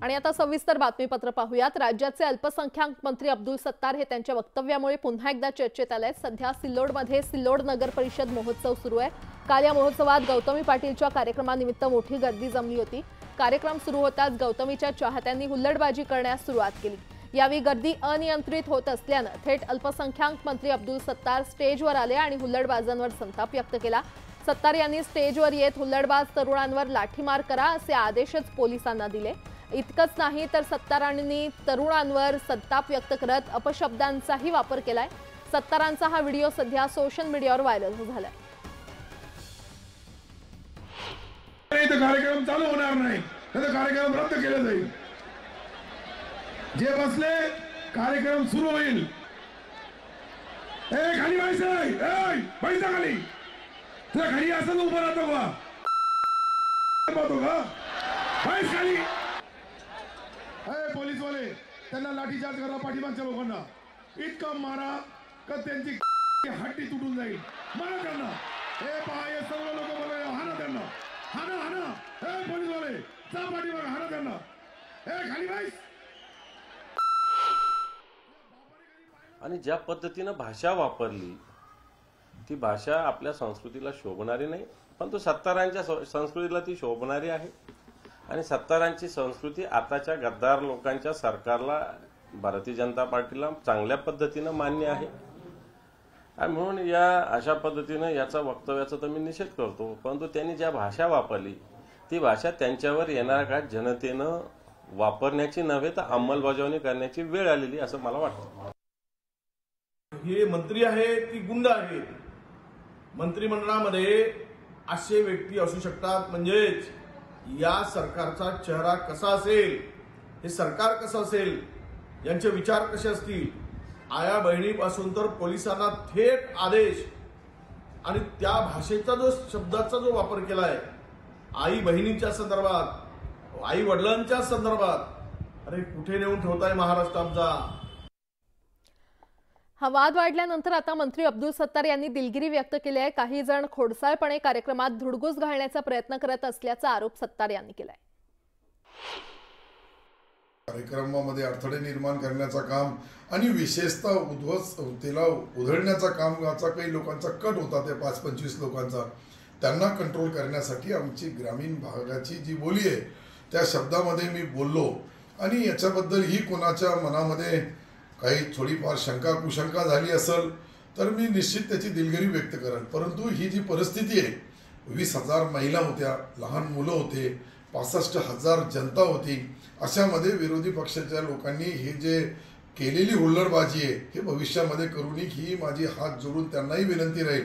आणि आता सविस्तर बातमीपत्र पाहूयात। राज्याचे अल्पसंख्याक मंत्री अब्दुल सत्तार हे त्यांच्या वक्तव्यामुळे पुन्हा एकदा चर्चेत आले। सध्या सिल्लोडमध्ये सिल्लोड नगर परिषद महोत्सव सुरू आहे। काल या महोत्सवात गौतमी पाटीलच्या कार्यक्रमानिमित्त मोठी गर्दी जमली होती। कार्यक्रम सुरू होताच गौतमीच्या चाहत्यांनी हुल्लडबाजी करण्यास सुरुवात केली। यावेळी गर्दी अनियंत्रित होत असल्याने थेट अल्पसंख्याक मंत्री अब्दुल सत्तार स्टेजवर आले आणि हुल्लडबाजांवर संताप व्यक्त केला। सत्तार यांनी स्टेजवर येत हुल्लडबाज तरुणांवर लाठीमार करा असे आदेशच पोलिसांना दिले। इतकंच नाही तर सत्तारांनी तरुणांवर संताप व्यक्त करत अपशब्दांचाही वापर केलाय। सत्तारांचा हा व्हिडिओ सध्या सोशल मीडियावर व्हायरल झालाय। कार्यक्रम चालू होणार नाही, कार्यक्रम रद्द केला जाईल। जे बसले कार्यक्रम सुरू होईल। खाली व्हायचं, पैसा खाली तुला खाली असं उभं राहतो का? खाली पोलीस वाले त्यांना लाठीचार्ज करा, पाठीमागच्या लोकांना इतका मारा का त्यांची हड्डी तुटून जाईल। मारा त्यांना। हे पहा, हे सर्व लोक बोलले हाना त्यांना, हाना हे पोलीस वाले जा पाठीमाग, हाना त्यांना। खाली व्हायच। आणि ज्या पद्धतीने भाषा वापरली ती भाषा आपल्या संस्कृतीला शोभणारी नाही, पण तो सत्तारांच्या संस्कृतीला ती शोभणारी आहे। आणि सत्तारांची संस्कृती आताच्या गद्दार लोकांच्या सरकारला, भारतीय जनता पार्टीला चांगल्या पद्धतीने मान्य आहे। आणि म्हणून या अशा पद्धतीने याचा वक्तव्याचा तर मी निषेध करतो, परंतु त्यांनी ज्या भाषा वापरली ती भाषा त्यांच्यावर येणाऱ्या काळात जनतेनं वापरण्याची नव्हे तर अंमलबजावणी करण्याची वेळ आलेली असं मला वाटतं। हे मंत्री आहे की गुंड आहे? मंत्रिमंडळामध्ये असे व्यक्ती असू शकतात, म्हणजेच या सरकारचा चेहरा कसा असेल, हे सरकार कसं असेल, यांचे विचार कसे असतील। आया बहिणीपासून तर पोलिसांना थेट आदेश आणि त्या भाषेचा जो शब्दाचा जो वापर केलाय आई बहिणींच्या संदर्भात, आई वडिलांच्या संदर्भात, अरे कुठे नेऊन ठेवताय महाराष्ट्र आमचा? हा वाद वाढल्यानंतर आता मंत्री अब्दुल सत्तार यांनी दिलगिरी व्यक्त केली आहे। काही जण खोडसाळपणे कार्यक्रमात धुडगूस घालण्याचा प्रयत्न करत असल्याचा आरोप सत्तार यांनी केलाय। कार्यक्रमामध्ये अडथळे निर्माण करण्याचा काम आणि विशेषतः उद्धवतेला उधळण्याचा कामाचा काही लोकांचा कट होता, ते 5-25 लोकांचा, त्यांना कंट्रोल करण्यासाठी आमची ग्रामीण भागाची जी बोली आहे त्या शब्दामध्ये मी बोललो। आणि याच्याबद्दल ही कोणाच्या मनामध्ये काही थोडीफार शंका कुशंका झाली असेल तर मी निश्चित त्याची दिलगिरी व्यक्त करेन। परंतु ही जी परिस्थिती आहे, 20,000 महिला होत्या, लहान मुलं होते, 65,000 जनता होती, अशामध्ये विरोधी पक्षाच्या लोकांनी हे जे केलेली हुल्लडबाजी आहे हे भविष्यामध्ये करू नये ही माझी हात जोडून त्यांनाही विनंती राहील।